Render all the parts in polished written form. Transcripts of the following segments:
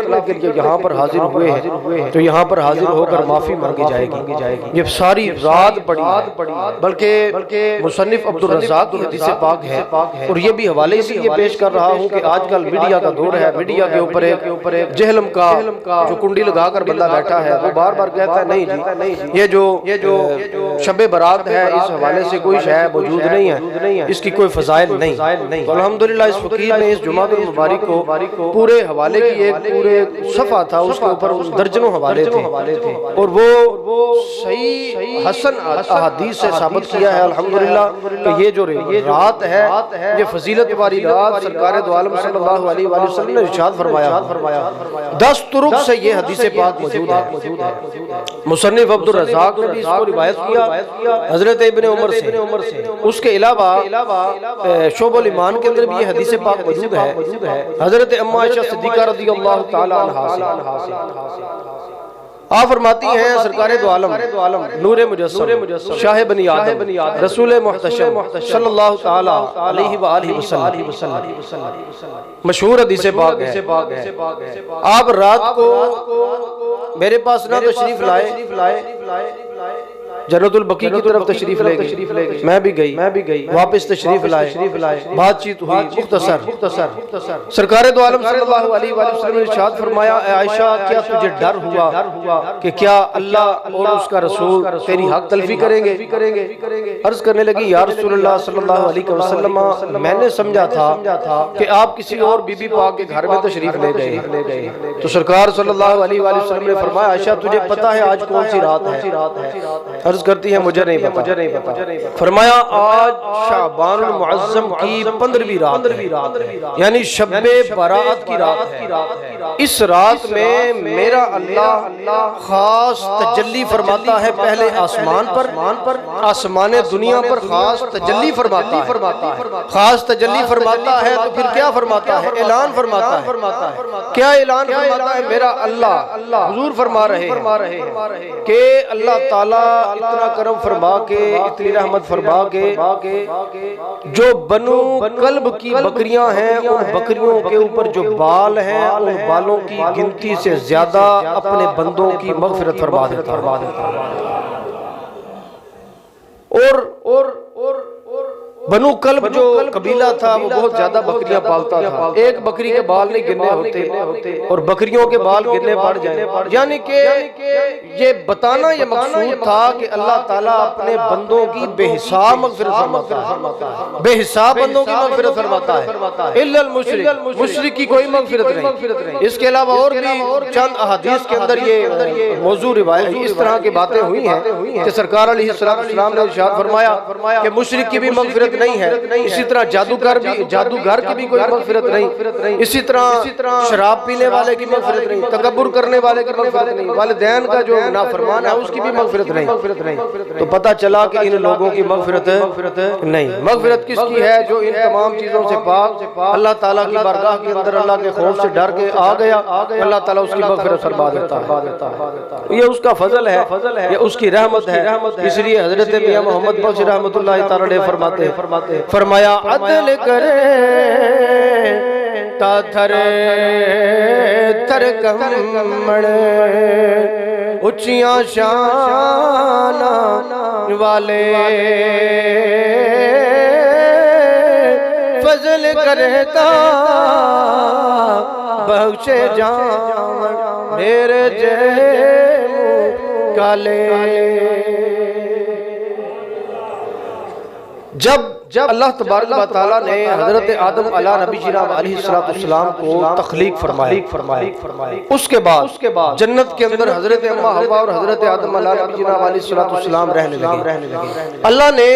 करने के लिए यहाँ पर हाजिर हुए हैं तो यहाँ पर हाजिर होकर माफी मांगी जाएगी। ये सारी रात पड़ी, बल्कि मुसन्निफ अब्दुल रज़्ज़ाक़ की हदीस पाक है और ये भी हवाले इसलिए पेश कर रहा हूँ कि आजकल मीडिया का दौर है। मीडिया के ऊपर एक जहलम का जो कुंडी लगाकर बंदा बैठा है वो बार बार कहता है नहीं जी ये जो शब बरात है इस हवाले से कोई शय मौजूद नहीं है, इसकी कोई फज़ाइल नहीं। तो अल्हम्दुलिल्लाह इस फकीर ने इस जुमातुल मुबारक को पूरे हवाले की एक पूरे सफ़ा था, उसके ऊपर दर्जनों हवाले थे और वो सही हसन अहादीस से साबित किया है अल्हम्दुलिल्लाह कि ये जो रात है ये फजीलत वाली रात सरकार दो आलम सल्लल्लाहु अलैहि वसल्लम ने इरशाद फरमाया 10 तुरुक से ये हदीस पाक मौजूद है। मुसन्निफ अब्दुल रज़्ज़ाक़ ने भी इसको रिवायत किया हज़रत इब्न उमर से। उसके अलावा शोबुल ईमान के अंदर भी ये हदीस पाक मौजूद है हज़रत अम्मा आयशा सिद्दीक़ा रज़ियल्लाहु तआला अन्हा से। आप फरमाती हैं सरकारे दो आलम नूरे मुजस्सम शाह बनी आदम रसूल मुहतशम सल्लल्लाहु तआला अलैहि व आलिहि वसल्लम मशहूर हदीस पाक है। आप रात को मेरे पास ना तशरीफ लाए, जन्नतुल बकी की तरफ तशरीफ ले गए, मैं भी गई वापस तशरीफ लाए, बातचीत हुई मुख्तसर। सरकार दो आलम सल्लल्लाहु अलैहि वसल्लम ने इरशाद फरमाया आयशा क्या तुझे डर हुआ कि क्या अल्लाह और उसका रसूल तेरी हक तलफी करेंगे? अर्ज करने लगी या रसूलल्लाह सल्लल्लाहु अलैहि वसल्लम मैंने समझा था कि आप किसी और बीबी पाक के घर में तशरीफ ले गए। तो सरकार सल्लल्लाहु अलैहि वसल्लम ने फरमाया आयशा तुझे पता है आज कौन सी रात है? अर्ज करती है मुझे नहीं पता। फरमाया आज शाबानुल मुअज्जम की 15वीं रात है, यानी शब्बे बरात की रात है। इस रात में मेरा अल्लाह खास तजल्ली फरमाता है, पहले आसमान पर आसमान दुनिया पर खास तजल्ली फरमाता है। खास तजल्ली फरमाता है तो फिर क्या फरमाता है? ऐलान फरमाता है। क्या ऐलान फरमाता है? मेरा अल्लाह हुजूर फरमा रहे हैं कि अल्लाह ताला इतना करम फरमा के इतनी रहमत फरमा के जो बनु कल्ब की बकरियां हैं उन बकरियों के ऊपर जो बाल हैं उन बालों की गिनती से ज्यादा अपने बंदों की मगफिरत फरमा देता और बनु कल्ब जो कबीला था वो बहुत ज्यादा बकरियां पालता था। एक बकरी के बाल नहीं गिनने होते और बकरियों के बाल गिनने पड़ जाए, यानी कि ये बताना ये मकसूद था कि अल्लाह ताला अपने बंदों की बेहिसाब मगफिरत फरमाता है, बेहिसाब बंदों की मगफिरत फरमाता है इल्लल मुशरिक की कोई मगफिरत नहीं। इसके अलावा और भी चंद अहादीस के अंदर ये मौजू रिवायत इस तरह की बातें हुई हैं कि सरकार अलैहिस्सलाम ने इरशाद फरमाया कि मुशरिक की भी मगफिरत नहीं है, इसी तरह जादूगर की भी कोई मगफिरत नहीं, इसी तरह शराब पीने वाले की मगफिरत नहीं, तकब्बुर करने वाले की मगफिरत नहीं, वालिदैन का जो नाफरमान है उसकी भी मगफिरत नहीं। तो पता चला कि इन लोगों की मगफिरत नहीं। मगफिरत किसकी है? जो इन तमाम चीजों से पाक अल्लाह ताला की बारगाह के अंदर अल्लाह के खौफ से डर के आ गया, अल्लाह ताला उसकी मगफिरत फरमा देता है। ये उसका फजल है, ये उसकी रहमत है। इसलिए हजरत मियां मोहम्मद बख्श रहमतुल्लाह तआला अलैह फरमाते फरमाया अदल करे ताथर थर कमड़ उच्चियां शान वाले फजल करता बख्शे जान मेरे जे काले। जब अल्लाह तबारक व तआला ने हजरत आदम अला नबी अलैहिस्सलाम को तख्लीक फरमाया, उसके बाद जन्नत के अंदर हजरत अम्मा हवा और हजरत आदम अला नबी अलैहिस्सलाम रहने लगे। अल्लाह ने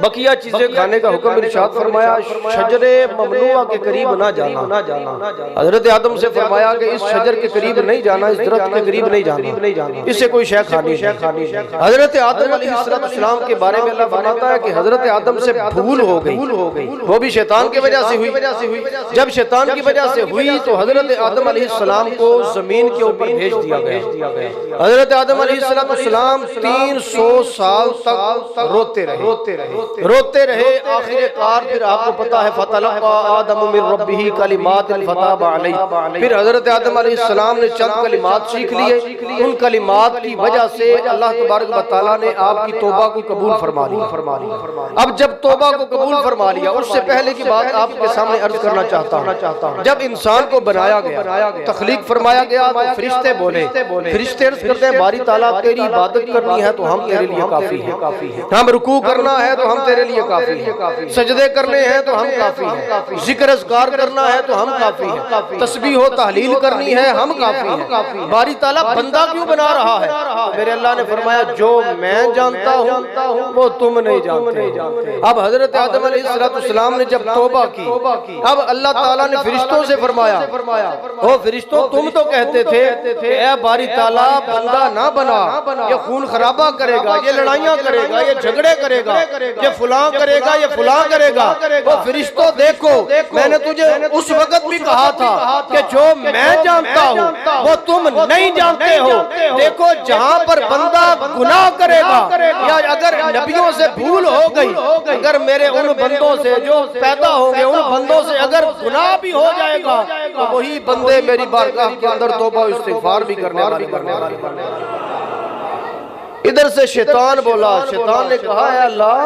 बकिया चीजें खाने का हुक्म इरशाद फरमाया, शजरे ममनुआ के करीब ना जाना। हजरत आदम से फरमाया कि इस शजर के करीब नहीं जाना, इस दरख्त के करीब नहीं जाना, इससे कोई शय खानी। हजरत आदम अलैहिस्सलाम के बारे में अल्लाह फरमाता है कि हजरत आदम से भूल हो गई, वो भी शैतान की वजह से हुई। जब शैतान की वजह से हुई तो हजरत आदम अलैहिस्सलाम को जमीन के ऊपर भेज दिया गया। हजरत आदम अलैहिस्सलाम 300 साल तक रोते रहे। आखिरकार फिर आपको पता है फतलक़ा आदम मिन रब्बिही कलिमातिन फताब अलैहि, फिर हजरत आदम अलैहिस्सलाम ने चंद कलिमात सीख लिए। उन कलिमात की वजह से अल्लाह तबारक व तआला ने आपकी तौबा को कबूल फरमा लिया। अब जब तौबा को कबूल फरमा लिया, उससे पहले की बात आपके सामने अर्ज करना चाहता हूँ। जब इंसान को बनाया गया, तख्लीक फरमाया गया, तो फरिश्ते बोले, फरिश्ते अर्ज करते हैं बारी ताला तेरी इबादत करनी है तो हम तेरे लिए काफी है, हम रुकू करना है तो हम तेरे लिए काफी है, सजदे करने हैं तो हम काफी है, जिक्र अज़कार करना है तो हम काफी है, तस्बीह हो तहलील करनी है हम काफी है। बारी ताला बंदा क्यों बना रहा है? तो मेरे अल्लाह ने फरमाया जो मैं जानता हूँ वो तुम नहीं जानते। अब हजरत आदम अलैहिस्सलाम ने जब तौबा की, अब अल्लाह ताला ने फरिश्तों से फरमाया, ओ फरिश्तों तुम तो कहते थे ए बारी ताला बंदा ना बना, ये खून खराबा करेगा, ये लड़ाइयाँ करेगा, ये झगड़े करेगा, ये फुलां करेगा, ये फुलां करेगा। वो फरिश्तों देखो मैंने तुझे उस वक्त भी कहा था कि जो मैं जानता हूँ वो तुम नहीं जानते हो। देखो जहाँ पर बंदा गुनाह करेगा या अगर नबियों से भूल हो गई, अगर मेरे उन बंदों से जो पैदा होंगे उन बंदों से अगर गुनाह भी हो जाएगा तो वही बंदे मेरी बारगाह के अंदर तौबा इस्तिग़फ़ार भी करने वाले। इधर से शैतान बोला, शैतान ने कहा है अल्लाह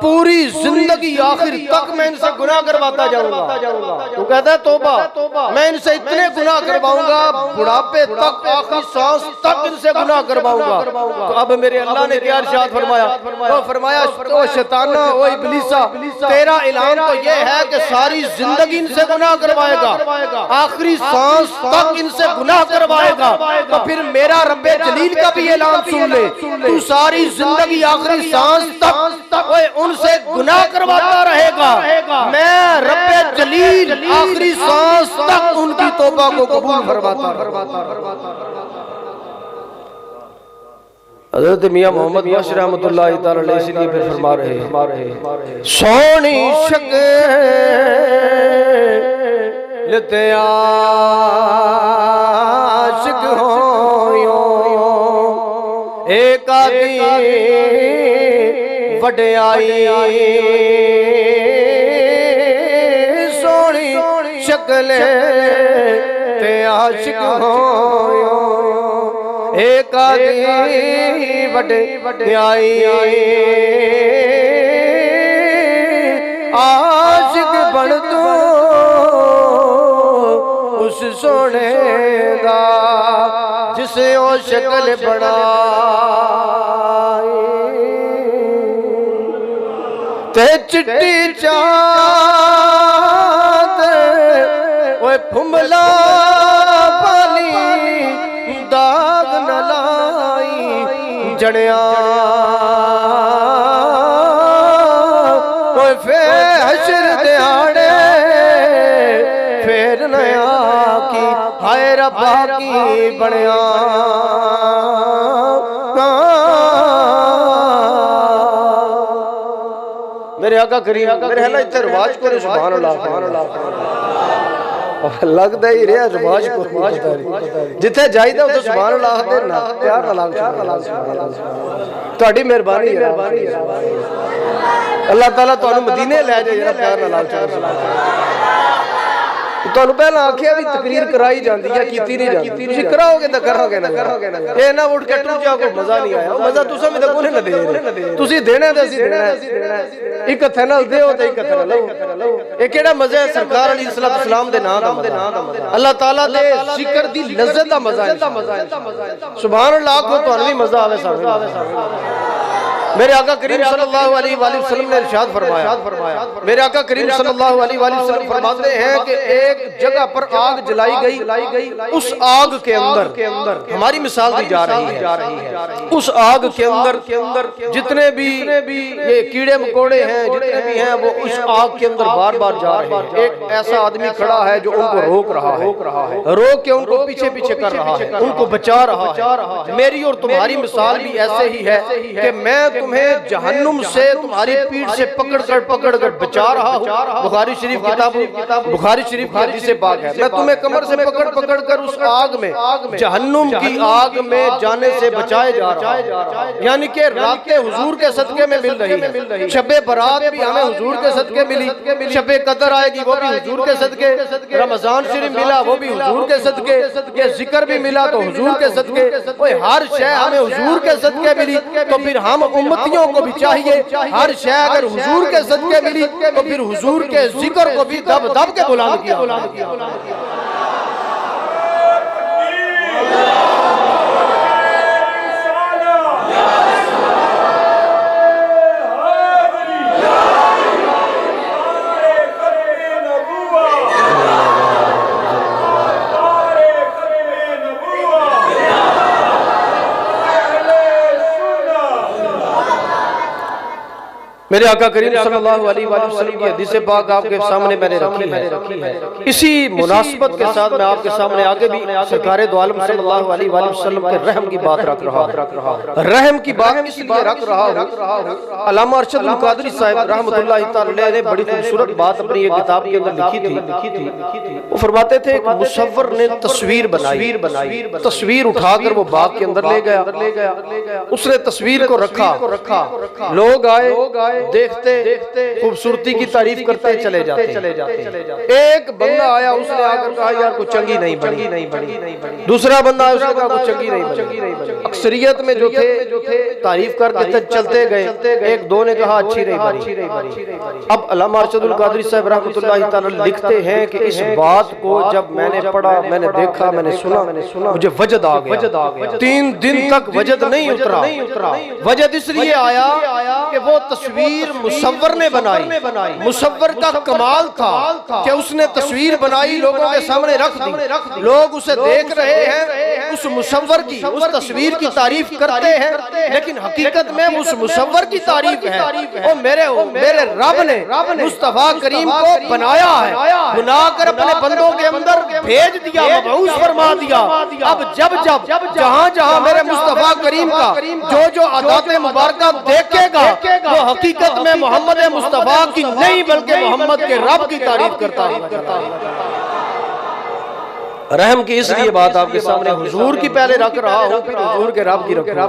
पूरी जिंदगी आखिर तक मैं इनसे गुनाह करवाता जाऊंगा। तो कहता है तौबा, मैं इनसे इतने गुनाह करवाऊंगा बुढ़ापे तक, आखिरी सांस तक इनसे गुनाह करवाऊंगा। तो अब मेरे अल्लाह ने क्या इरशाद फरमाया? तो फरमाया ओ शैताना, ओ इब्लीसा, तेरा ऐलान तो ये है कि सारी जिंदगी इनसे गुनाह करवाएगा, आखिरी सांस तक इनसे गुनाह करवाएगा। तो फिर मेरा रब्बे जलील का भी ऐलान सुन ले, तू सारी जिंदगी आखिरी सांस तक उनसे गुनाह करवाता रहेगा, मैं रब्बे जलील आखिरी सांस तक उनकी तौबा को कबूल फरमाता। हज़रत मियां मोहम्मद बख्श रहमतुल्लाह तआला अलैहि इसलिए फिर फरमा रहे सोनी शक्ल ते आशिक होयो एक आदि वड्याई सोनी शक्ल ते आशिक होयो एक आदि वड्याई आशिक बन तू उस सोने दा जिसे ओ शक्ल बनाई ते चिट्टी चाँद ओए फुमला पाली दाग न लाई जड़िया ओए फिर हशर दिहाड़े फिर नया की हाय रब्बा की बनिया मेरे आका करीम मेरे हल्ला इतने रिवाज को सुभान अल्लाह लगता ही रहा रिवाज को जिथे जाइदा उथे सुभान अल्लाह दे ना प्यार ना लाग तुहाडी मेहरबानी अल्लाह ताला तुहानू मदीने ले जाए जरा प्यार ना लाग तुहानू पहला आखिया भी तकरीर कराई जाती है कीती नहीं जाती तुसीं कराओगे तो करोगे ना ये ना उठ के टूट जाओ कोई मजा नहीं आया मजा तुसां भी तो कोई ना दे तुसीं देना ते असीं देना एक हत्थे नाल देओ ते एक हत्थे नाल लो ये केड़ा मजा है सरकार अली सलाम दे नाम दा मजा अल्लाह ताला दे जिक्र दी लज़्ज़त दा मजा है सुभान अल्लाह को तुहानू भी मजा आवे सानू मेरे आका करीम सल्लल्लाहु अलैहि वसल्लम ने इरशाद फरमाया मेरे आका करीम सल्लल्लाहु अलैहि वसल्लम फरमाते हैं कि एक जगह पर आग जलाई गई उस आग के अंदर हमारी मिसाल दी जा रही है उस आग के अंदर जितने भी ये कीड़े मकोड़े हैं जितने भी हैं वो उस आग के अंदर बार-बार जा रहे हैं एक ऐसा आदमी खड़ा है जो उनको रोक रहा है रोक के उनको पीछे कर रहा है उनको बचा रहा है मेरी और तुम्हारी मिसाल भी ऐसे ही है कि मैं तुम्हें जहन्नुम से तुम्हारी पीठ से पकड़ कर बचा रहा हूँ। बुखारी शरीफ किताब बुखारी शरीफ की हदीस पाक है। मैं तुम्हें कमर से पकड़ कर उस आग में, जहन्नुम की आग में जाने से बचाए जा रहा है। यानी कि रातें हुजूर के सदके में मिल रही है। शबे बरात भी हमें हुजूर के सदके मिली, शबे कदर आएगी वो भी हुजूर के सदके, रमजान शरीफ मिला वो भी हुजूर के सदके, ये जिक्र भी मिला तो हुजूर के सदके, हर शय हमें हुजूर के सदके मिली। तो फिर हम उम्मतियों को भी चाहिए हर शय अगर हुजूर के सदके मिली तो फिर हुजूर के जिक्र को भी दब दब के बुलंद किया। मेरे आका करीम सल्लल्लाहु अलैहि वसल्लम की हदीस पाक आपके सामने मैंने रखी है। इसी मुनासबत के साथ मैं आपके सामने आगे भी सरकारे दो आलम सल्लल्लाहु अलैहि वसल्लम के रहम की बात रख रहा हूं। रहम की बात इसलिए रख रहा हूं, अल्लामा अरशदुल कादरी साहब रहमतुल्लाहि तआला अलैह ने बड़ी खूबसूरत बात अपनी एक किताब के अंदर लिखी थी। वो फरमाते थे एक मुसव्विर ने तस्वीर बनाई, तस्वीर उठाकर वो बाग के अंदर ले गया, उसने तस्वीर को रखा, लोग आए देखते खूबसूरती की तारीफ करते चले जाते। एक बंदा आया, उसने आकर कहा यार कुछ चंगी नहीं बनी। दूसरा बंदा आया, उसने कहा कुछ चंगी नहीं बनी। अक्सरियत में जो थे तारीफ करके चलते गए, एक दो ने कहा अच्छी नहीं बनी। अब अल्लामा अरशदुल कादरी साहब रहमतुल्लाहि तआला लिखते हैं कि इस बात को जब मैंने पढ़ा, मैंने देखा, मैंने सुना, मुझे वजद आ गया। 3 दिन तक वजद नहीं उतरा। वजद इसलिए आया कि वो तस्वीर मुसव्विर ने बनाई। मुसव्विर का कमाल था कि उसने तस्वीर बनाई, लोगों के सामने रख दी, लोग उसे देख रहे हैं, उस मुसव्विर की, उस तस्वीर की तारीफ करते हैं, लेकिन हकीकत में उस मुसव्विर की तारीफ है। मेरे रब ने मुस्तफा करीम को बनाया है, बनाकर अपने बंदों के अंदर भेज दिया, मबऊस फरमा दिया। अब जब जहां मेरे मुस्तफा करीम का जो अदाते मुबारका देखेगा वो हकीकत में मोहम्मद मुस्तफा की नहीं बल्कि मोहम्मद के रब की तारीफ करता है। रहम की इसलिए बात आपके सामने हुजूर की पहले रख रहा हूँ, फिर हुजूर के रब की रखूंगा।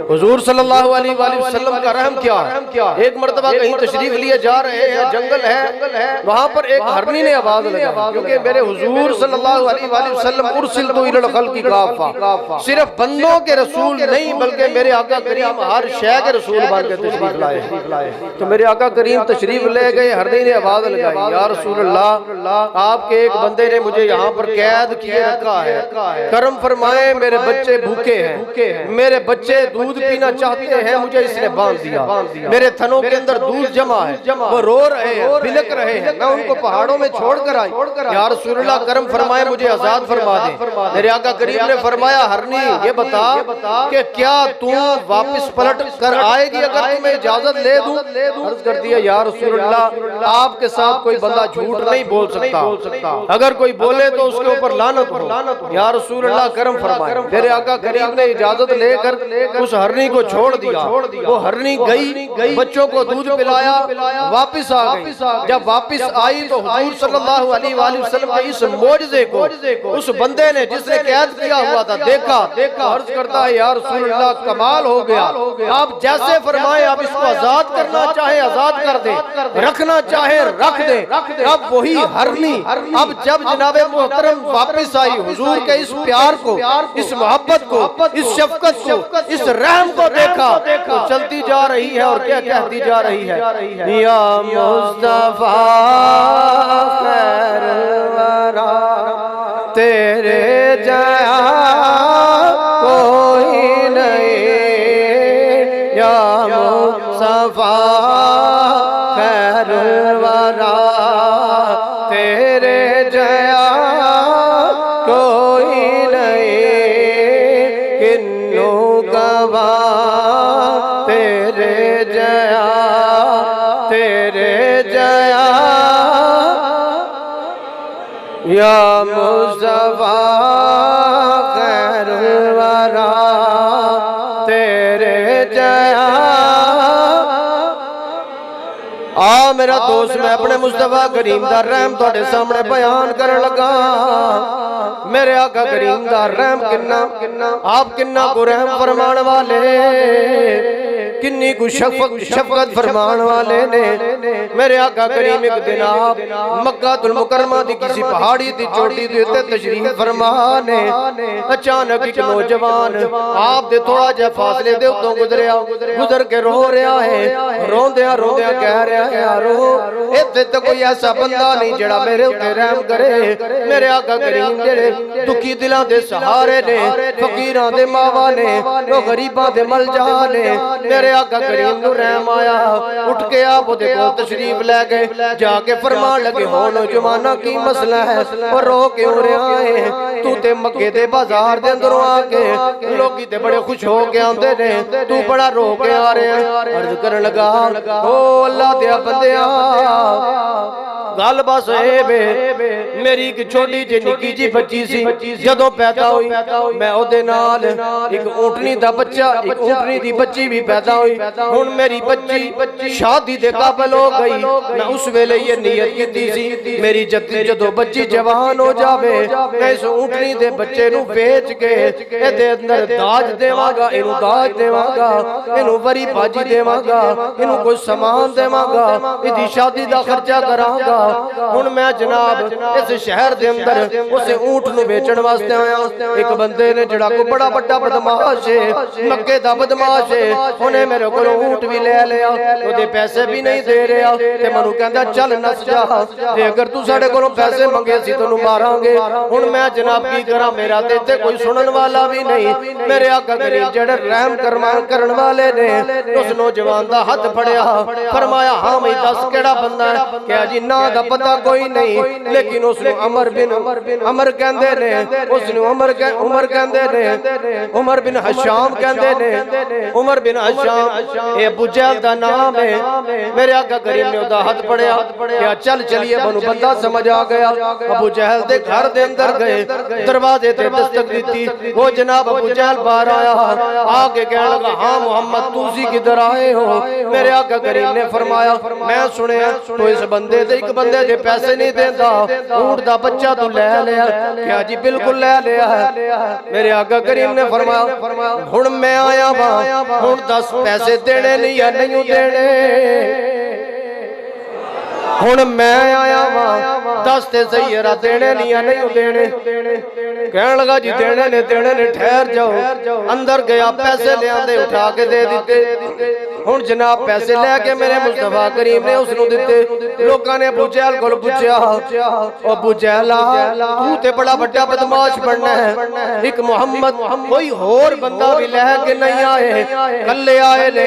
हुजूर सल्लल्लाहु अलैहि वसल्लम का रहम क्या है। एक मर्तबा कहीं तशरीफ लिए जा रहे हैं, जंगल है, वहाँ पर एक हरनी ने आवाज लगाई, क्योंकि मेरे हुजूर सल्लल्लाहु अलैहि वसल्लम उरसिलतु इलल खल्क़ि काफ़ा, सिर्फ बंदों के रसूल नहीं बल्कि मेरे आका करीम हर शय के रसूल बन के तशरीफ लाए। तो मेरे आका करीम तशरीफ ले गए, हरनी ने आवाज लगाई, या रसूलल्लाह आपके एक बंदे ने मुझे यहाँ पर कैद किए रखा है, करम फरमाए, मेरे बच्चे भूखे हैं, मेरे बच्चे दूध पीना चाहते हैं, मुझे इसने बांध दिया, मेरे थनों के अंदर दूध जमा है, वो रो रहे हैं, बिलक रहे हैं, मैं उनको पहाड़ों में छोड़कर आई, या रसूलल्लाह करम फरमाए, मुझे आजाद फरमा दे। मेरे आका करीम ने फरमाया, हरनी ये बता कि क्या तू वापस पलट कर आएगी अगर तुम्हें इजाजत ले दूं? अर्ज कर दिया, या रसूलल्लाह आपके साथ कोई बंदा झूठ नहीं बोल सकता, अगर कोई बोले तो उसके ऊपर लानत हो, या रसूल अल्लाह करम फरमाए। मेरे आका करीम ने इजाजत लेकर उस हरनी को छोड़ दिया। वो हरनी गई, बच्चों को दूध पिलाया, वापस आ गई। जब वापस आई तो हुजूर सल्लल्लाहु अलैहि वसल्लम के इस मौजज़े को उस बंदे ने जिसने कैद किया हुआ था देखा, अर्ज करता है, या रसूल अल्लाह कमाल हो गया, आप जैसे फरमाए, आप इसको आजाद करना चाहे आजाद कर दे, रखना चाहे रख दे। अब वही हरनी अब जब जनाबे मोहतरम वापस आई, हुजूर के इस प्यार को, इस मोहब्बत को, इस शफकत को, इस रहम को देखा तो चलती जा रही है और क्या कहती जा रही है, या मुस्तफा खैर वरा तेरे जया कोई नहीं, या मुस्तफा खैर वरा तेरे जया कोई नहीं, किन्नू गवा तेरे जया, या मुस्तफा खैर वरा तेरे जया मेरा दोस्त मैं अपने मुस्तफा करीम दा रहम तुहाडे सामने बयान करन लगा। मेरे आका करीम दा रहम किन्ना आप किन्ना को रहम फरमान वाले, किन्नी को शफकत फरमान वाले ने। मेरे आका करीम एक दिन आप मक्कातुल मुकर्रमा दी किसी पहाड़ी दी चोटी दे उत्ते तशरीफ फरमा ने। अचानक एक नौजवान आप दे थोड़ा जिहा फासले दे उत्तों गुजर के रो रहा है। रोंदिया रोंदिया कह रहा है यारो इत्थे ते कोई ऐसा बंदा नहीं जेड़ा मेरे उत्ते रहम करे। मेरे आका करीम जेड़े दुखी दिलां दे सहारे ने, फकीरां दे मावा ने, ओ गरीबां दे मलजा ने। मेरे आका करीम नू रहम आया, उठ के आप ओदे कोल तशरीफ ले गए। जाके फरमान लगे हो नौजवाना की मसला है और रो क्यों रहा है? तू ते मक्के दे बाजार दे अंदरों आके लोगी ते बड़े खुश हो के आंदे ने, तू बड़ा रो के आ रहा है। अर्ज करन लगा ओ अल्लाह दे बंदिया गल बस मेरी एक छोटी जी निकी जी बच्ची सी, जदों पैदा हुई मैं ओदे नाल एक ऊंटनी दा बच्चा, एक ऊंटनी दी बच्ची भी पैदा हुई। हुण मेरी बच्ची शादी दे काबिल हो गई। मैं उस वेले ये नियत कीती सी मेरी जदों बच्ची जवान हो जावे मैं इस ऊंटनी दे बच्चे नू बेच के इहदे अंदर दाज देवांगा, इनू दाज देवांगा, इनू वरी भाजी देवांगा, इनू कोई सामान देवांगा, इदी शादी दा खर्चा करांगा। हुण मैं जनाब इस शहर दे अंदर उस ऊंट नू बेचण वास्ते आया। एक बंदे ने जड़ा को बड़ा बड़ा बदमाश है, मक्के दा बदमाश है, उन्हें मेरे कोलों ऊंट भी ले लिया, ओदे पैसे भी नहीं दे रहा ते मैनू कहंदा चल नस जा, ते अगर तू साडे कोलों पैसे मंगे सी तैनू मारांगे। हुण मैं जनाब की करा, मेरा ते इत्थे कोई सुनन वाला भी नहीं। मेरे आका करीम जेड़े रहम करन वाले ने उस नौजवान दा हाथ फड़िया, फरमाया हां मैं दस केड़ा बंदा है? क्या जी ना दा पता कोई नहीं, लेकिन उसनु अमर अमर कहंदे ने, उसनु उमर कहंदे ने, उमर बिन हशाम कहंदे ने। उमर बिन हशाम ए अबू जहल दा नाम है। मेरे आका करीम ने ओदा हाथ पड़िया, क्या चल चलिए बनु बंदा समझ आ गया। अबू जहल दे घर दे अंदर गए, दरवाजे ते दस्तक दी, वो जनाब अबू जहल बाहर आया, आके कहने लगा हां मोहम्मद तू सी किधर आए हो? मेरे आका करीम ने फरमाया मैं सुनिया तो इस बंदे दे एक बंदे दे पैसे नहीं देंदा, ऊंट दा बच्चा तू ले लिया। क्या जी बिल्कुल ले लिया है। मेरे आका करीम ने फरमाया हुण मैं आया वां, हुण 10 पैसे देने नहीं या नहीं देने? हुण मैं आया वां 10 ते सही है देने नहीं या नहीं देने? कहने लगा जी देने ने ठहर जाओ। अंदर गया पैसे ले आंदे उठा के दे दिते। हुण जनाब पैसे लेके मेरे मुस्तफा करीम ने उसनू दिते। लोकां ने अबू जहल कोल पुछया अबू जहल तू ते बड़ा बड़ा बदमाश बनना है, एक मोहम्मद कोई होर बंदा भी लेके नहीं आए, कल्ले आए ने,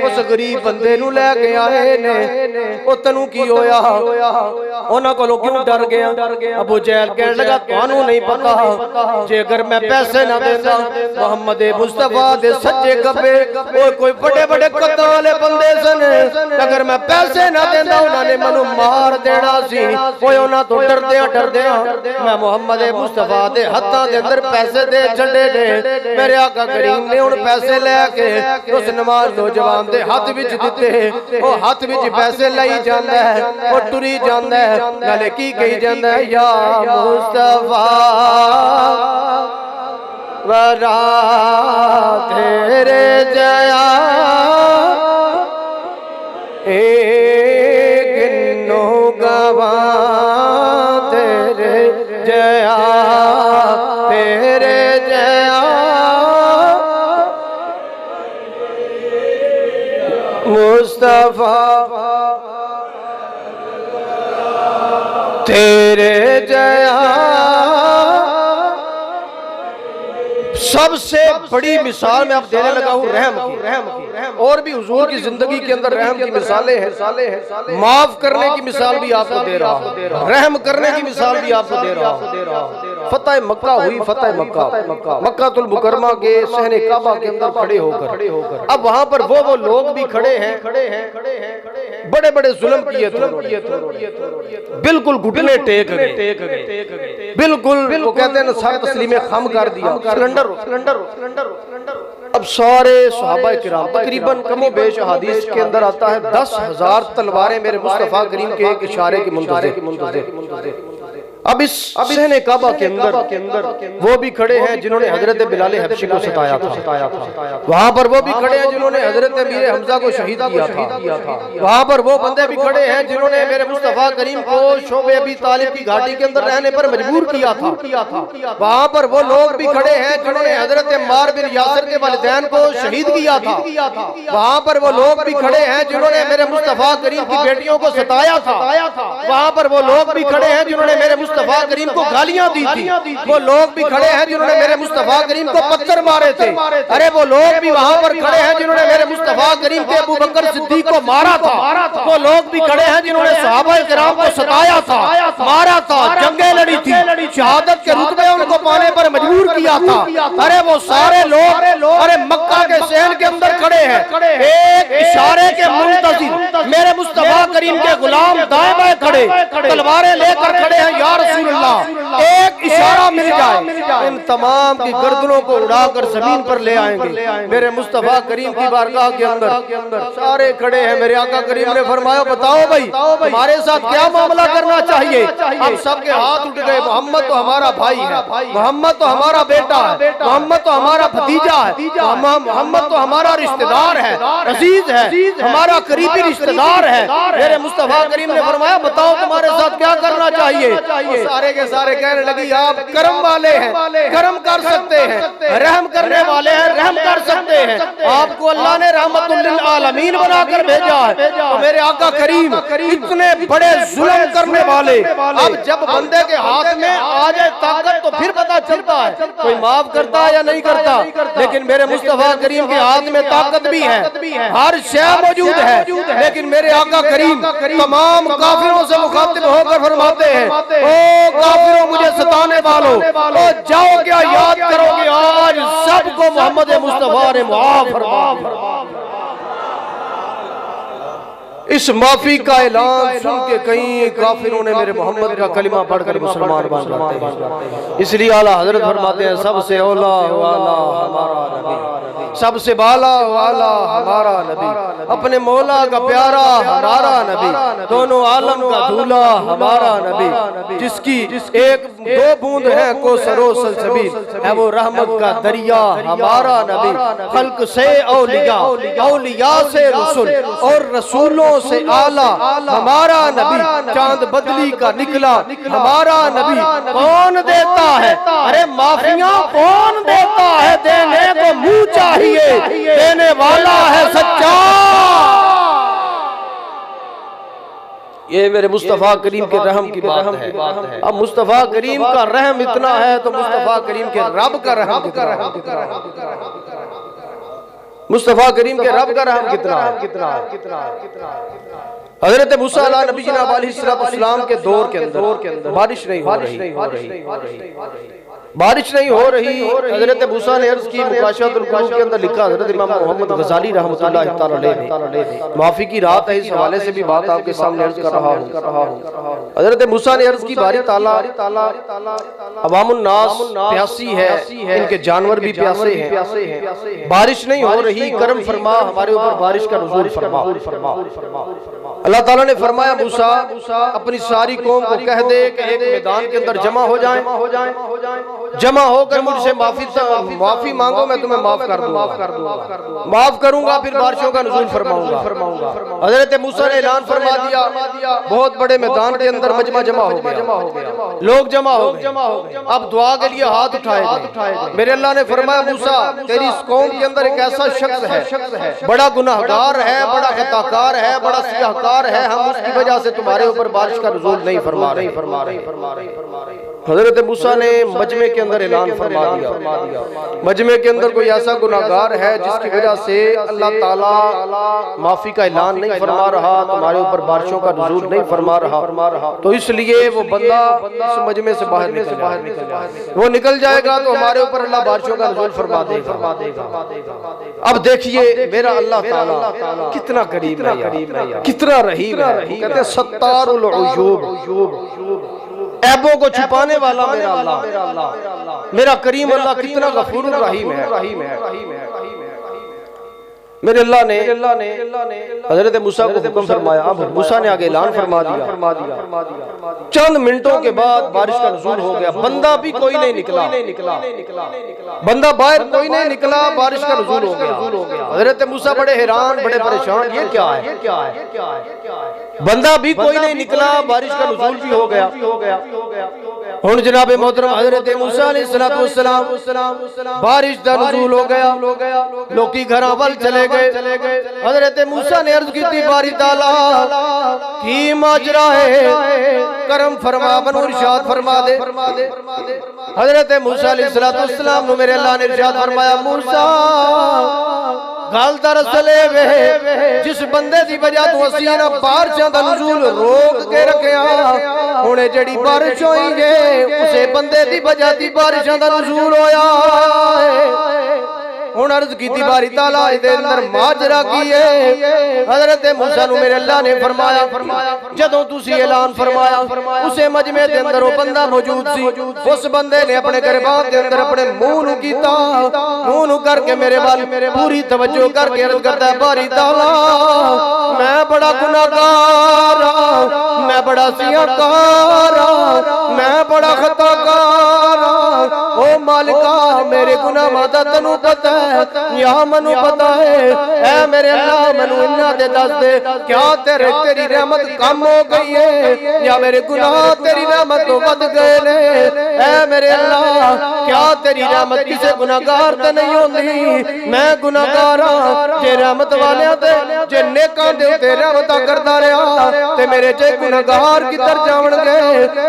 उस गरीब बंदे नू लेके आए ने। ओ तैनू की होया? उन्हां कोलों क्यों डर गया? अबू जहल कहने लगा तुहानू नहीं पता जे अगर मैं पैसे ना देंदा मोहम्मद मुस्तफा दे सच्चे खब्बे कोई बड़े बड़े कद्दां वाले बंदे सन, अगर मैं पैसे ना देंदा उन्होंने मैनू मार देना सी। ओए उन्हां तो डरदे मैं मोहम्मद मुस्तफा दे हत्थां दे अंदर पैसे दे छड्डे ने। मेरे आका करीम ने हुण पैसे लेके उस नमाज नौजवान दे हाथ विच दिते। ओ हाथ विच पैसे लई जांदा है, ओ टुरी जांदा है, नाले की कही जांदा है या मुस्तफा वरा तेरे जया किन्नो गवा तेरे जया मुस्तफा तेरे जया। सबसे बड़ी मिसाल मैं अब देने लगा हूँ रहम की। और भी हुजूर की जिंदगी के अंदर रहम की मिसालें हैं। माफ करने की मिसाल भी आपको दे रहा हूँ, रहम करने की मिसाल भी आपको दे रहा हूँ। फतह मक्का हुई, फतह मक्का, मक्कातुल मुकरमा के सहने काबा के अंदर खड़े होकर अब वहां पर वो लोग भी खड़े हैं, बड़े बड़े जुल्म किए थे, बिल्कुल घुटने टेक गए, बिल्कुल वो कहते हैं ना सर तस्लीम खम कर दिया, सिलेंडर। अब सारे सहाबा किराम तकरीबन कमो बेश हदीस के अंदर आता है 10,000 तलवारें मेरे मुस्तफा करीम के एक इशारे की मुंतज़िर। अब इस सहने काबा के अंदर वो भी खड़े हैं जिन्होंने हजरत बिलाल हबशी को सताया था, वहां पर वो भी खड़े हैं जिन्होंने हजरत अमीर हमजा को शहीद किया था, वहां पर वो बंदे भी खड़े हैं जिन्होंने मेरे मुस्तफा करीम को शोबे अबी तालिब की घाटी के अंदर रहने पर मजबूर किया था, वहां पर वो लोग भी खड़े हैं जिन्होंने हजरत अम्मार बिन यासिर के वालिदैन को शहीद किया था, वहां पर वो लोग भी खड़े हैं जिन्होंने मेरे मुस्तफा करीम की बेटियों को सताया था, वहां पर वो लोग भी खड़े हैं जिन्होंने मेरे मुस्तफा करीम को गालियां दी थी, वो लोग भी खड़े हैं जिन्होंने मेरे मुस्तफा करीम को पत्थर मारे थे, अरे वो लोग भी वहां पर खड़े हैं जिन्होंने मेरे मुस्तफा करीम के अबू बकर सिद्दीक को मारा था, वो लोग भी खड़े हैं जिन्होंने सहाबा किराम को सताया था, मारा था, जंगें लड़ी थी, शहादत के रुतबे उनको पाने पर मजबूर किया था। अरे वो सारे लोग अरे मक्का के शहर के अंदर खड़े हैं, एक इशारे के मुंतज़िर मेरे मुस्तफा करीम के गुलाम दाएं बाएं खड़े तलवारें लेकर खड़े हैं, या रसूल अल्लाह एक इशारा मिल जाए इन तमाम की गर्दनों को उड़ाकर जमीन पर ले आएंगे। मेरे मुस्तफा करीम की बारगाह के अंदर सारे खड़े हैं, मेरे आका करीम ने फरमाया बताओ भाई हमारे साथ क्या मामला करना चाहिए। अब सबके हाथ उठ गए, मोहम्मद तो हमारा भाई है, मोहम्मद तो हमारा बेटा है, मोहम्मद तो हमारा भतीजा है, मोहम्मद तो हमारा रिश्तेदार है, अजीज है, हमारा करीबी रिश्तेदार है। मेरे मुस्तफा करीम ने फरमाया बताओ तुम्हारे साथ क्या करना चाहिए। सारे के सारे कहने लगी आप करम वाले हैं, करम कर सकते हैं, रहम करने वाले हैं, रहम कर सकते हैं, आपको अल्लाह ने रहमतुल लिल आलमीन बनाकर भेजा है। तो मेरे आका करीम इतने बड़े जुल्म करने वाले, अब जब बंदे के हाथ में आ जाए ताकत तो फिर पता चलता है कोई माफ करता है या नहीं करता, लेकिन मेरे मुस्तफा करीम के हाथ में ताकत भी है, हर शय मौजूद है, लेकिन मेरे आका करीम तमाम काफिरों से मुखातिब होकर फरमाते हैं ओ काफिरों मुझे सताने वालों ओ जाओ क्या याद करोगे आज सबको मोहम्मद मुस्तफा ने माफ फरमा। इस माफी का ऐलान सुन के कई काफिरों ने मेरे मोहम्मद का कलिमा पढ़कर मुसलमान बन जाते हैं। इसलिए आला हजरत फरमाते हैं सबसे औला वाला हमारा नबी, सबसे बाला वाला हमारा नबी, अपने मौला का प्यारा हमारा नबी, दोनों आलम का दूल्हा हमारा नबी, जिसकी एक दो बूंद है को सरो सलसबील है वो रहमत का दरिया हमारा नबी, खल्क से औलिया, औलिया से रसूल और रसूलों से आला हमारा नबी, चांद बदली का निकला हमारा नबी, कौन देता है अरे माफिया कौन देता है, देने को मुंह चाहिए, देने वाला है सच्चा। ये मेरे मुस्तफा करीम के रहम की बात है। अब मुस्तफा करीम का रहम इतना है तो मुस्तफा करीम के रब का रहम मुस्तफा करीम के रब का रहम कितना हजरत मूसा नबी जनाब अलैहिस्सलाम के दौर के अंदर बारिश नहीं हो रही। हजरत मूसा ने अर्ज की, मुकाशफतुल कुरूब के अंदर लिखा, हजरत इमाम मोहम्मद गजाली रहमतुल्लाह तआला अलैह माफी की रात है, इस हवाले से भी बात आपके सामने अर्ज कर रहा हूँ। हजरत मूसा ने अर्ज की बारी ताला अवामुन नास प्यासी है, इनके जानवर भी प्यासे हैं, बारिश नहीं हो रही, करम फरमा हमारे ऊपर बारिश का नुज़ूल फरमा। अल्लाह ताला ने फरमाया मूसा अपनी सारी कौम को कह दे कि एक मैदान के अंदर जमा हो जाएं, जमा होकर मुझसे माफी मांगो, मैं तुम्हें माफ कर दूंगा, माफ करूंगा, फिर बारिशों का नुज़ूल फरमाऊंगा। हजरत मूसा ने ऐलान फरमा दिया, बहुत बड़े मैदान के अंदर मजमा जमा हो गया, लोग जमा हो गए, अब दुआ के लिए हाथ उठाए गए। मेरे अल्लाह ने फरमाया मूसा तेरी इस कौम के अंदर एक ऐसा शख्स है, बड़ा गुनाहगार है, बड़ा खताकार है, बड़ा सियाहकार है, हम उसकी वजह से तुम्हारे ऊपर बारिश का नुज़ूल नहीं फरमा रहे। हजरत मूसा ने मजमे के अंदर ऐलान फरमा दिया, मजमे के अंदर कोई ऐसा गुनाहगार है जिसकी वजह से अल्लाह ताला माफी का ऐलान नहीं फरमा रहा, तुम्हारे ऊपर बारिशों का नुज़ूल नहीं फरमा रहा, तो इसलिए वो बंदा इस मजमे से बाहर निकल जाएगा। वो निकल जाएगा तो हमारे ऊपर अल्लाह बारिशों का नुज़ूल फरमा देगा। अब देखिए मेरा अल्लाह ताला कितना करीम है, कितना रहीम है। कहते हैं सत्तारुल उयूब, ऐबों को छुपाने वाला मेरा अल्लाह, मेरा करीम अल्लाह कितना गफूरुर रहीम है। मेरे अल्लाह ने हजरत मूसा को हुक्म फरमाया। अब मूसा ने आगे ऐलान फरमा दिया। चंद मिनटों के बाद बारिश का नुज़ूल हो गया, बंदा भी कोई नहीं निकला, बंदा बाहर कोई नहीं निकला, बारिश का नुज़ूल हो गया। हजरत मूसा बड़े हैरान, बड़े परेशान, ये क्या है, बंदा भी कोई नहीं निकला, बारिश का नुज़ूल भी हो गया। हुण जनाब मोहतरम हजरत मूसा अलैहिस्सलाम बारिश का नुज़ूल हो गया, लोकी घरां वल चले गए। हजरत मूसा ने अर्ज की थी बारी ताला की माजरा है, करम फरमा, बनो इरशाद फरमा दे। हजरत मूसा अलैहिस्सलाम ने मेरे अल्लाह ने इरशाद फरमाया, मूसा गल दरअसल वे जिस बंदे की वजह तो असीं ना बारिशां दा नुज़ूल रोक के रखिया, हुणे जेड़ी बारिश होई जे उसे बंदे की वजह दी बारिशां दा नुज़ूल होया। हुण अर्ज की बारी ताला इहदे अंदर माजरा की है। हजरत मूसा नूं मेरे अल्लाह ने फरमाया, जदों तुसी ऐलान फरमाया उसे मजमे दे अंदर वो बंदा मौजूद सी, उस बंदे ने अपने गरबात दे अंदर अपने मुंह नूं कीता, मुंह नूं करके मेरे वाल पूरी तवज्जो करके अर्ज करदा है, बारी ताला मैं बड़ा गुनाहगार, मैं बड़ा सियाकार, मैं बड़ा खताकार, ओ मालिका मेरे गुनाह मादा तैनूं पता है या मनु पता है। ऐ मेरे अल्लाह मैनू इन्ना दे दस दे, क्या तेरी रहमत कम हो गई है या मेरे गुनाह तेरी रहमत तो बद गए ने। ऐ मेरे अल्लाह क्या तेरी रहमत किसी गुनाहगार ते नहीं होंदी, मैं गुनाहगार हां, जे रहमत वालियां ते जे नेकां दे उत्ते रहमत करदा रहा ते मेरे जे गुनाहगार किधर जावणगे।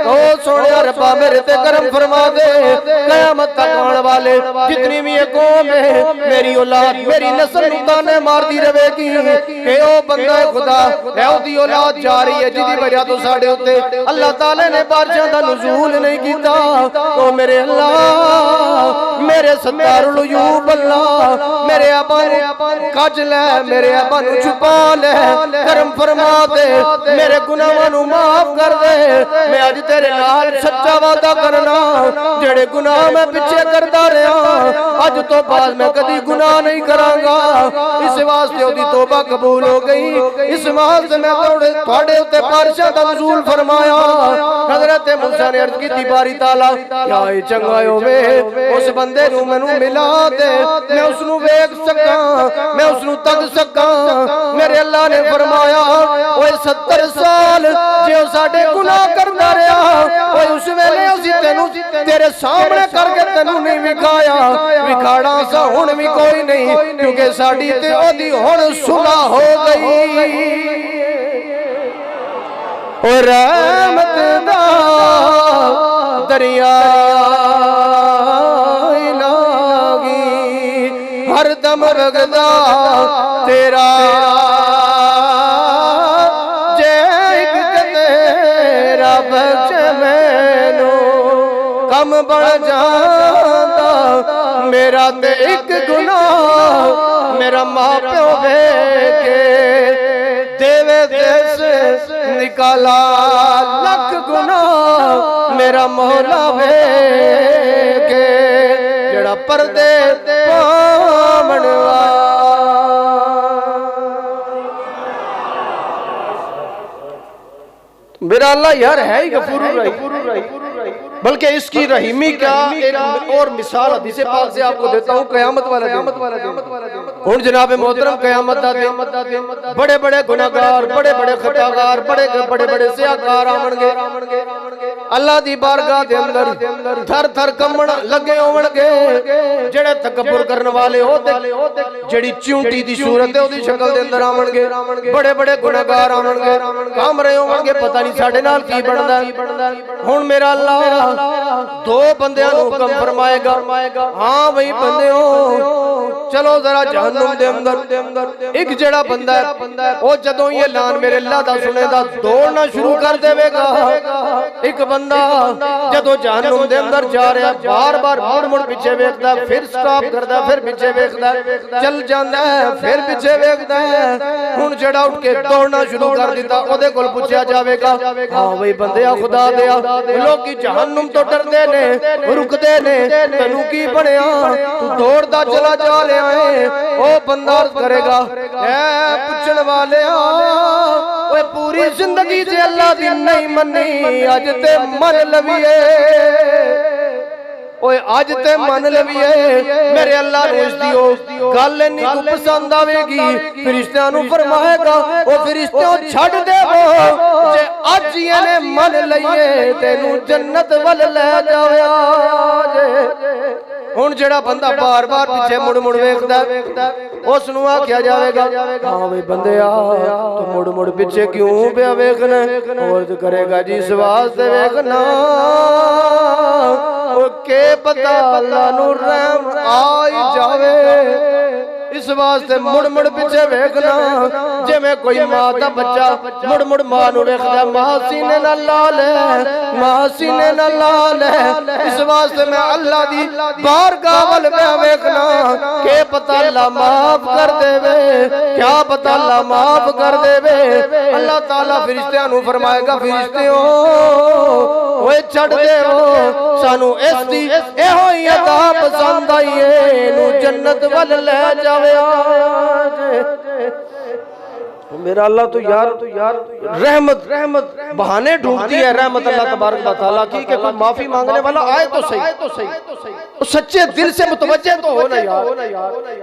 ओ सोहणिया रब्बा मेरे ते करम फरमा दे, कयामत तक आने वाले जितनी भी कौम है मेरी औलाद मेरी नस्ल ताने मारती रहेगी कि ओ बंदा खुदा है ओदी औलाद जा रही है जिदी वजह तो साडे उत्ते अल्लाह ताला ने बारिशां दा नुज़ूल नहीं कीता। ओ मेरे अल्लाह मेरे सत्तारुल उयूब अल्लाह मेरे अब्बा नूं कज ले, मेरे अब्बा नूं छुपा ले, करम फरमा दे, मेरे गुनाहां नूं माफ कर दे। मैं अज तेरे नाल सच्चा वादा करना, जेड़े गुनाह मैं पिछे करदा रहा अज तो बाद मैं कदी गुनाह नहीं करांगा। इस वास्ते ओदी तौबा कबूल हो गई, इस वास्ते मैं तुहाडे उत्ते बारिशां दा नुज़ूल फरमाया। हजरत मूसा ने अर्ज की बारी ताला क्या ये चंगा होवे उस बंदे नूं मैनूं मिला दे, मैं उसनूं वेख सकां, मैं उसनूं तक सकां। मेरे अल्लाह ने फरमाया ओए 70 साल जे साडे गुनाह करदा रहा, ओए उस वेले असीं तैनूं तेरे सामने करके तैनूं नहीं विखाया, विखाड़ा सा हुण भी कोई नहीं, क्योंकि साडी ते ओदी हुण सुलह हो गई। ओ रहमत दा दरिया लागी हर दम रगदा तेरा, जे एक तेरा बख्श मैनू कम बढ़ जांदा, मेरा ते एक गुनाह मेरा मां प्यो के देवे देश निकाला, लख गुनाह मेरा मौला के जड़ा पर्दे पावण मेरा अल्लाह यार है ही गफूरुर रहीम, बल्कि इसकी रहीमी का एक और मिसाल हदीस पाक से आपको देता हूँ। क़यामत वाला दिन हुण जनाब मोहतरम क़यामत दा दिन बड़े बड़े गुनाहगार बड़े बड़े खताकार बड़े बड़े बड़े सियाकार आवणगे, अल्लाह दी बारगाह दे अंदर थर थर कंबण लगे होवणगे। जेड़े तकब्बुर करने वाले होते जेड़ी चिऊंटी दी सूरत है ओदी शक्ल दे अंदर आवणगे, बड़े बड़े गुनाहगार आवणगे, काम रहे होवणगे पता नहीं साडे नाल की बनदा। हुण मेरा अल्लाह दो बंदियां नूं हुक्म फरमाएगा, हां भाई बंदियो चलो जरा जहन्नुम दे अंदर। एक जेड़ा बंदा है वो जदों ये ऐलान मेरे अल्लाह दा सुनेगा दौड़ना शुरू कर देवेगा। एक बंदा जदों जहन्नुम दे अंदर जा रहा बार बार मुड़ मुड़ पीछे वेखदा, फिर स्टॉप करदा, फिर पीछे वेखदा, चल जांदा है, फिर पीछे वेखदा है। हुण जेड़ा उठ के दौड़ना शुरू कर दिता ओदे कोल पूछया जावेगा, हां भाई बंदिया खुदा दिया लोग जहन्नुम तो डरदे ने, रुकदे ने, तैनू की बनया, तू दौड़दा चला जा रहा है। ओ बंदा करेगा, ऐ पुछण वाले ओए पूरी जिंदगी जे अल्लाह दी नहीं मन्नी, अज ते मन लवीए, ओए अज ते मन लवीए मेरे अल्लाह नूं इस दी गल नहीं को पसंद आवेगी। फरिश्तियां नूं फरमाएगा, ओ फरिश्तियों छड़ देवो जे अज इहने मन लईए तैनू जन्नत वल ले जावे। हुण जेड़ा बंदा बार बार पीछे मुड़ मुड़ वेखदा उस नूं आख्या जावेगा, हां भाई बंदिया तू मुड़ मुड़ पीछे क्यों पिया वेखना? और करेगा जी इस वास्ते वेखना के पता अल्लाह नूं रहम आई जावे, इस वास्ते मुड़ मुड़ पीछे वेखना। जिवें कोई मां दा बच्चा मुड़ मुड़ मां नूं वेखदा, मां सीने नाल ला ले, मां सीने नाल ला ले, इस वास्ते मैं अल्लाह दी बारगाह वल वेखना के पता अल्लाह माफ कर देवे, क्या पता अल्लाह माफ कर देवे। अल्लाह ताला फरिश्तियां नूं फरमाएगा, फरिश्तियों ओए छड़ देवो सानू इस दी एहो ही अदा पसंद आई है, नू जन्नत वल ले जावे। तो मेरा अल्लाह तो यार रहमत बहाने ढूंढती है। रहमत अल्लाह तबारक व तआला की कि कोई माफी मांगने वाला आए तो सही, तो सच्चे दिल से मुतवज्जे तो हो ना यार।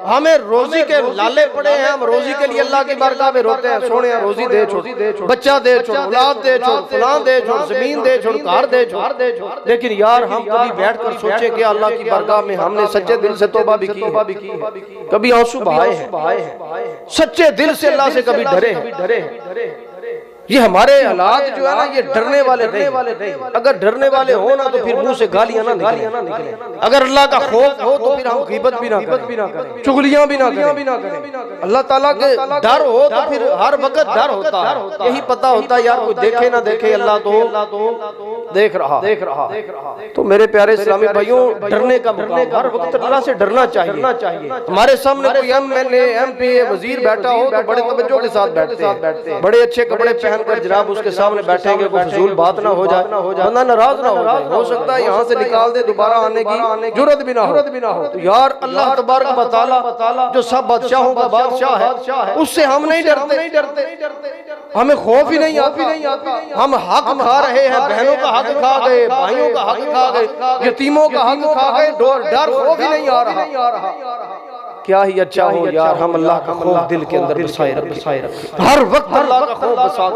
हमें रोजी के लाले पड़े हैं, हम रोजी के लिए अल्लाह की बारगाह में रोते हैं, सोने रोजी दे छोड़, बच्चा दे छोड़, औलाद दे छोड़, फलां दे छोड़, जमीन दे छोड़, घर दे छोड़, लेकिन यार हम कभी बैठकर सोचे कि अल्लाह की बारगाह में हमने सच्चे दिल से तौबा भी की, कभी आंसू बहाए हैं, सच्चे दिल से अल्लाह से कभी डरे। ये हमारे हालात जो है ना ये डरने वाले नहीं। अगर डरने वाले हो ना तो फिर मुंह से गालियां ना निकले। अगर अल्लाह का खौफ हो तो फिर हम गीबत भी ना करें, चुगलियां भी ना करें। अल्लाह ताला के डर हो तो फिर हर वक्त डर होता है। यही पता होता है यार कोई देखे ना देखे अल्लाह तो देख रहा। तो मेरे प्यारे इस्लामी भाइयों डरने का हर वक्त अल्लाह से डरना चाहिए। हमारे सामने कोई MLA MP वजीर बैठा हो तो बड़े तवज्जो के साथ बैठते हैं, बड़े अच्छे कपड़े पहनकर जनाब उसके सामने बैठेंगे, कोई फजूल बात ना हो जाए, बंदा नाराज ना हो जाए, हो सकता है यहाँ से निकाल दे, दोबारा आने की जुर्रत भी ना हो। तो यार अल्लाह तबारक व तआला जो सब बादशाहों का बादशाह है उससे हम नहीं डरते, हमें खौफ ही नहीं आता। हम हक खा रहे हैं, बहनों का हक खा गए, भाइयों का हक खा गए, यतीमों का हक खा गए, डर खौफ ही नहीं आ रहा। क्या ही अच्छा हो यार हम अल्लाह का खौफ दिल के अंदर बसाए रखें, हर वक्त अल्लाह का खौफ बसा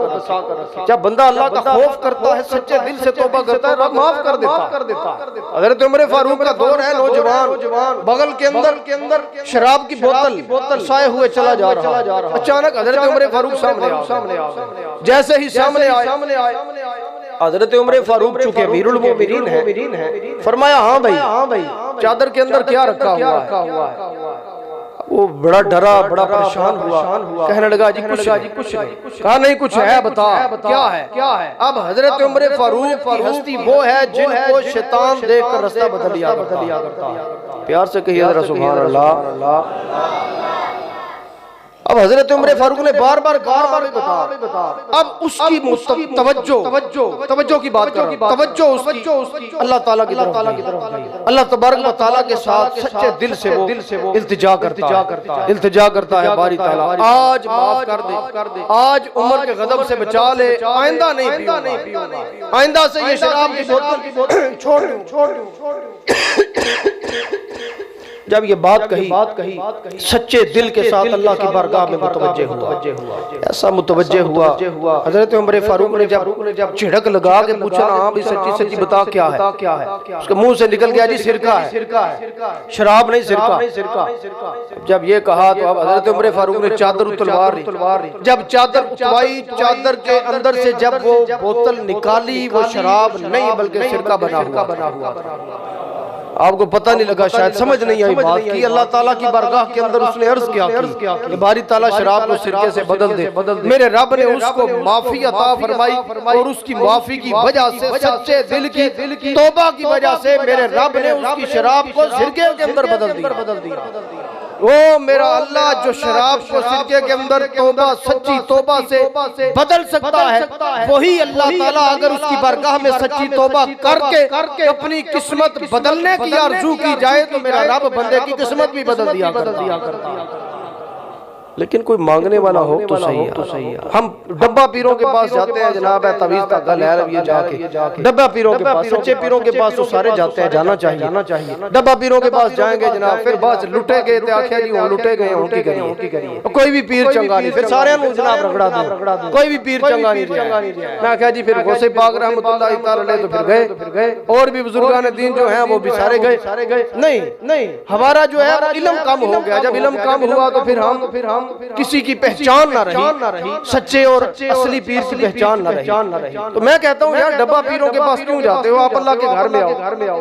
कर। जब बंदा अल्लाह का खौफ करता है, सच्चे दिल से तौबा करता है, रब माफ कर देता। हज़रत उमर फारूक का दौर है, नौजवान बगल के अंदर शराब की बोतल साए हुए चला जा रहा। अचानक हज़रत उमर फारूक सामने आ गए। जैसे ही सामने आए हज़रत उमर फारूक चुके अमीरुल मोमिनीन है, फरमाया हाँ भाई चादर के अंदर क्या रखा हुआ है? वो बड़ा डरा, बड़ा परेशान हुआ, कहने लगा जी कुछ नहीं। कहा नहीं कुछ है, बता क्या है? अब हजरत उमर फारूक की हस्ती वो है जिनको शैतान देखकर रास्ता बदल दिया करता है। प्यार से कहिए जरा सुभान अल्लाह। अब हजरत उमर फारूक ने बार बार बता, अब उसकी तवज्जो की बात कर, तवज्जो उसकी अल्लाह ताला की तरफ, अल्लाह तबारक व तआला के साथ सच्चे दिल से वो इल्तिजा करता है बारी ताला आज माफ कर दे, आज उमर के गजब से बचा ले, आइंदा नहीं पीऊंगा, आइंदा से ये शराब की बोतल छोड़ दूं। जब ये बात कही सच्चे दिल के साथ अल्लाह की बारगाह में मुतवज्जे हुआ। ऐसा मुतवज्जे हुआ हजरत उमर फारूक ने जब झिड़क लगा के पूछा ना, हाँ भाई सच्ची सच्ची बता क्या है, उसके मुंह से निकल गया जी सिरका है, शराब नहीं सिरका। जब ये कहा तो अब हजरत उमर फारूक ने चादर उतरवा ली। जब चादर उतरवाई, चादर के अंदर से जब वो बोतल निकाली, वो शराब नहीं बल्कि सिरका बना हुआ। आपको पता नहीं लगा, शायद समझ नहीं आई बात की। अल्लाह ताला की बारगाह के अंदर उसने अर्ज किया कि बारी ताला शराब को सिरके से बदल दे। मेरे रब ने उसको माफी अता फरमाई और उसकी माफी की वजह से, सच्चे दिल की तौबा की वजह से मेरे रब ने उसकी शराब को सिरके के अंदर बदल दिया। वो मेरा अल्लाह जो शराब को सिरके के अंदर तौबा, सच्ची तौबा से बदल सकता है, वही अल्लाह ताला अगर उसकी बारगाह में सच्ची तौबा करके अपनी किस्मत बदलने की आरज़ू की जाए तो मेरा रब बंदे की किस्मत भी बदल दिया करता। लेकिन कोई मांगने वाला हो तो सही है। हम डब्बा पीरों के पास जाते हैं, जनाब है तवीज़ का गल है, ये जाके डब्बा पीरों के पास, सच्चे पीरों के पास तो सारे जाते हैं, जाना चाहिए। डब्बा पीरों के पास जाएंगे जनाब, फिर बाद लुटे गए थे, आखिया जी वो लुटे गए, उनकी करिए कोई भी पीर चंगा नहीं, फिर सारे जनाब रगड़ा दो, कोई भी पीर चंगा नहीं। मैं आखिया जी फिर गौसे पाक रहमतुल्लाह तआला तो फिर गए, और भी बुजुर्गान दीन जो है वो भी सारे गए। नहीं, हमारा जो है इल्म कम हो गया। जब इल्म कम हुआ तो फिर हम किसी की पहचान ना रही, सच्चे और असली पीर की पहचान ना रही। तो मैं कहता हूँ यार डब्बा पीरों के पास क्यों जाते हो, आप अल्लाह के घर में आओ।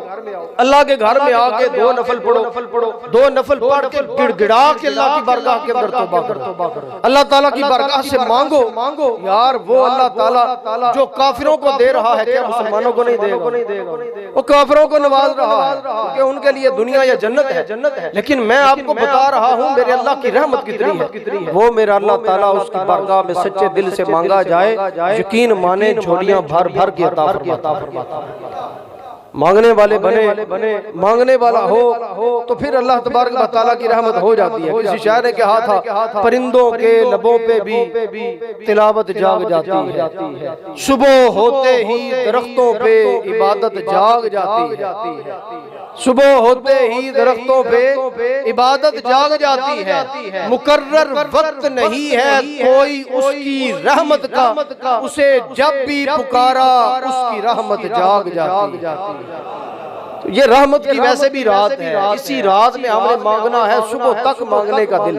अल्लाह के घर में आके 2 नफल पढ़ो, 2 नफल पढ़ के गिड़गिड़ा के अल्लाह की बारगाह के अंदर तौबा करो, अल्लाह ताला की बारगाह से मांगो। यार वो अल्लाह ताला जो काफिरों को दे रहा है, क्या मुसलमानों को नहीं देगा? वो काफिरों को नवाज रहा है क्योंकि उनके लिए दुनिया या जन्नत है। लेकिन मैं आपको बता रहा हूँ मेरे अल्लाह की रहमत कितनी है। वो मेरा अल्लाह ताला उसकी बारगाह में सच्चे दिल से मांगा जाए, यकीन माने झोलियां भर के अता फरमाता। मांगने वाले बने, मांगने वाला हो तो फिर अल्लाह तबारक व तआला की रहमत हो जाती है। किसी शायर ने कहा था, परिंदों के लबों पे भी तिलावत जाग जाती है, सुबह होते ही दरख्तों पे इबादत जाग जाती है। सुबह होते ही दरख्तों पे इबादत जाग जाती है। मुकर्रर वक्त नहीं है कोई उसकी रहमत का, उसे जब भी पुकारा उसकी रहमत जाग जाती है। तो ये रहमत की वैसे भी रात है, इसी रात में हमने मांगना है, सुबह तक मांगने का दिल,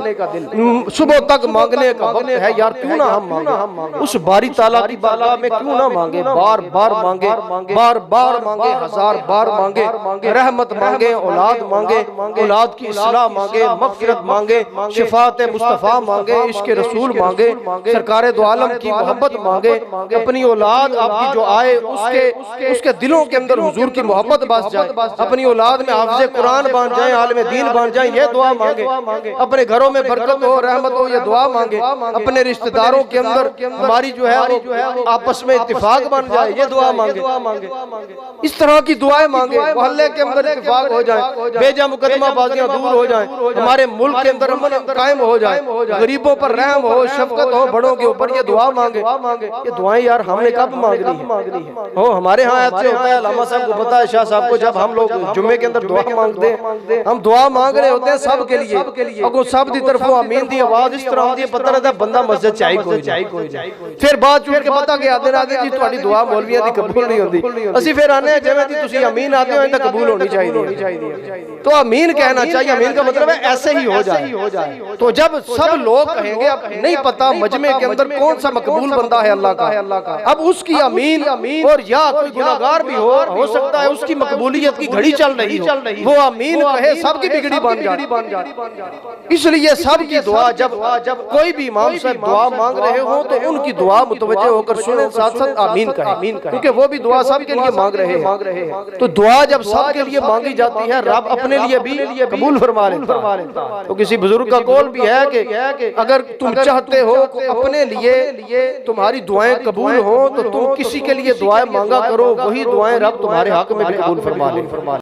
सुबह तक मांगने का वक्त है। यार क्यों ना हम मांगे, उस बारी ताला की बारगाह में क्यों ना मांगे, बार बार मांगे, 1000 बार मांगे, रहमत मांगे, औलाद मांगे, औलाद की इस्लाह मांगे, मग़फ़िरत मांगे, शिफात मुस्तफ़ा मांगे, इश्क़ रसूल मांगे, सरकार दो आलम की मोहब्बत मांगे, अपनी औलाद आपकी जो आए उसके दिलों के अंदर हुजूर की मोहब्बत बस जाए, अपनी औलाद में हाफ़िज़े कुरान बन जाए, आलिम दीन बन जाए, ये दुआ मांगे। अपने घरों में बरकत हो, रहमत हो, ये दुआ मांगे। अपने रिश्तेदारों के अंदर हमारी जो है वो आपस में इत्तिफाक बन जाए, ये दुआ मांगे। इस तरह की दुआएं मांगे, मोहल्ले के अंदर इत्तिफाक हो जाए, बेजा मुकदमा बाजियां दूर हो जाए, हमारे मुल्क के अंदर अमन कायम हो जाए, गरीबों पर रहम हो, शफकत हो, बड़ों के ऊपर, ये दुआ मांगे। ये दुआएं यार हमने कब मांगनी है? हो हमारे यहाँ ऐसे होता है, अल्लामा साहब को पता है, शाह साहब को, जब हम लोग जुम्मे के अंदर दुआ मांगते हैं, हम दुआ मांग रहे होते हैं सब के लिए, अगो सब दी तरफों आमीन दी आवाज इस तरह आती है, पता रहता है बंदा मस्जिद चाहिए कोई जाए। फिर बात चुट के पता गया दिन आगे जी तुम्हारी दुआ मौलवियां दी कबूल नहीं होती, ਅਸੀਂ फिर आने जिवें दी तुसी आमीन आते हो इतना कबूल होनी चाहिए। तो आमीन कहना चाहिए, आमीन का मतलब है ऐसे ही हो जाए। तो जब सब लोग कहेंगे, अब नहीं पता मजमे के अंदर कौन सा मकबूल बंदा है अल्लाह का, अब उसकी आमीन और या कोई गुनाहगार भी हो सकता है उसकी मकबूलियत की घड़ी चल रही हो, वो आमीन कहे सबकी बिगड़ी बन जाती। इसलिए सबकी दुआ, जब कोई भी इमाम साहब दुआ मांग रहे हो तो उनकी दुआ मुतवज्जह होकर सुने, साथ साथ आमीन कहे, क्योंकि वो भी दुआ सबके लिए मांग रहे हैं। तो दुआ जब सबके लिए मांगी जाती है, रब अपने लिए भी कबूल फरमा लेता। तो किसी बुजुर्ग का कौल भी है कि अगर तुम चाहते हो अपने लिए तुम्हारी दुआएं कबूल हो तो तुम किसी के लिए दुआएं मांगा करो, वही दुआएं रब तुम्हारे हक में भी कबूल फरमा ले।